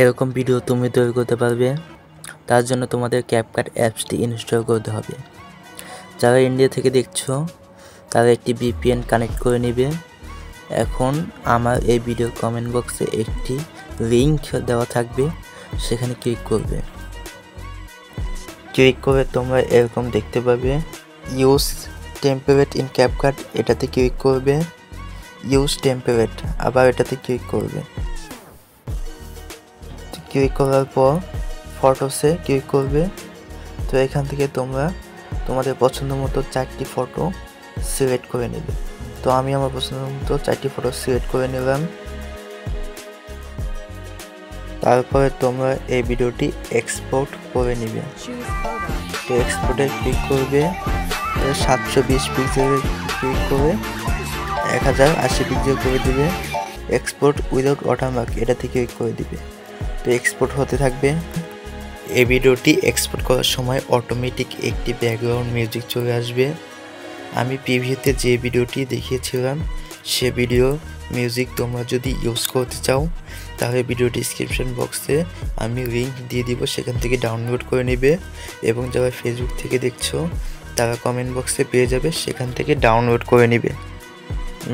এরকম ভিডিও তুমি তৈরি করতে পারবে। তার জন্য তোমাদের ক্যাপকাট অ্যাপসটি ইনস্টল করতে হবে। যারা ইন্ডিয়া থেকে দেখছো তারা একটি VPN কানেক্ট করে নেবে। এখন আমার এই ভিডিও কমেন্ট বক্সে একটি লিংক দেওয়া থাকবে, সেখানে ক্লিক করবে। ক্লিক করে তোমরা এরকম দেখতে পাবে ইউজ টেম্পলেট ইন ক্যাপকাট, এটাতে ক্লিক করবে। ইউজ টেম্পলেট, আবার এটাতে ক্লিক করবে। ক্লিক করার পর ফটোসে ক্লিক করবে। তো এখান থেকে তোমরা তোমাদের পছন্দ মতো 4টি ফটো সিলেক্ট করে নেবে। তো আমি আমার পছন্দ মতো 4টি ফটো সিলেক্ট করে নিলাম। তারপরে তোমরা এই ভিডিওটি এক্সপোর্ট করে নেবে। তো এক্সপোর্টে ক্লিক করবে, 720 পিক্সেলে ক্লিক করে 1080 পিক্সেল করে দিবে। এক্সপোর্ট উইদাউট ওয়াটারমার্ক, এটাতে ক্লিক করে দিবে। তো এক্সপোর্ট হতে থাকবে। এই ভিডিওটি এক্সপোর্ট করার সময় অটোমেটিক একটি ব্যাকগ্রাউন্ড মিউজিক চলে আসবে। আমি প্রিভিউতে যে ভিডিওটি দেখিয়েছিলাম সে ভিডিও মিউজিক তোমরা যদি ইউজ করতে চাও তাহলে ভিডিও ডিসক্রিপশন বক্সে আমি লিঙ্ক দিয়ে দিব, সেখান থেকে ডাউনলোড করে নেবে। এবং যারা ফেসবুক থেকে দেখছো তারা কমেন্ট বক্সে পেয়ে যাবে, সেখান থেকে ডাউনলোড করে নেবে।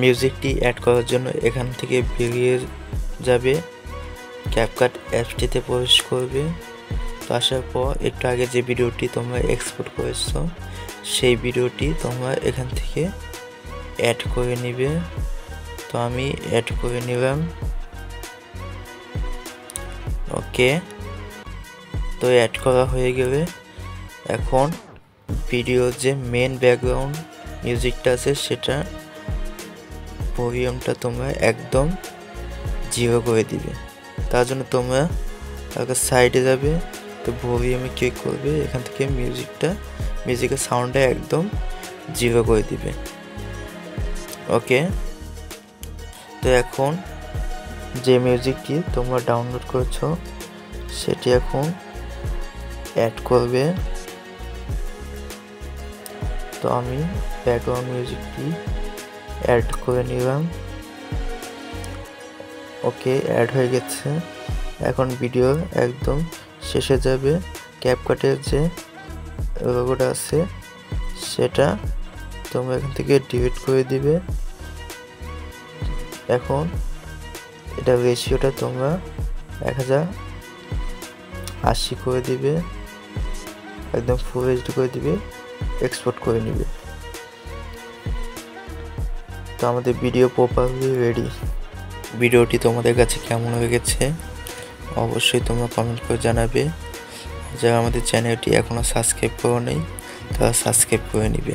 মিউজিকটি অ্যাড করার জন্য এখান থেকে বেরিয়ে যাবে, ক্যাপকাট অ্যাপসটিতে প্রবেশ করবে। তো আসার পর একটু আগে যে ভিডিওটি তোমরা এক্সপোর্ট করেছো সেই ভিডিওটি তোমরা এখান থেকে অ্যাড করে নিবে। তো আমি অ্যাড করে নিলাম। ওকে, তো অ্যাড করা হয়ে গেলে এখন ভিডিওর যে মেন ব্যাকগ্রাউন্ড মিউজিকটা আছে সেটা ভলিউমটা তোমরা একদম 0 করে দিবে। তার জন্য তোমরা সাইডে যাবে, তো ভলিউমে ক্লিক করবে, এখান থেকে মিউজিকের সাউন্ডটা একদম 0 করে দিবে। ওকে, তো এখন যে মিউজিকটি তোমরা ডাউনলোড করেছো সেটি এখন অ্যাড করবে। তো আমি ব্যাকগ্রাউন্ড মিউজিকটি অ্যাড করে নিলাম। ওকে, অ্যাড হয়ে গেছে। এখন ভিডিও একদম শেষে যাবে, ক্যাপকাটের যে লোগোটা আছে সেটা তোমরা এখান থেকে ডিলিট করে দিবে। এখন এটা রেশিওটা তোমরা 1080 করে দিবে, একদম ফুল এইচডি করে দিবে, এক্সপোর্ট করে নিবে। তো আমাদের ভিডিও প্রপারলি রেডি। ভিডিওটি তোমাদের কাছে কেমন লেগেছে অবশ্যই তোমরা কমেন্ট করে জানাবে। যারা আমাদের চ্যানেলটি এখনও সাবস্ক্রাইব করো নাই তারা সাবস্ক্রাইব করে নিবে।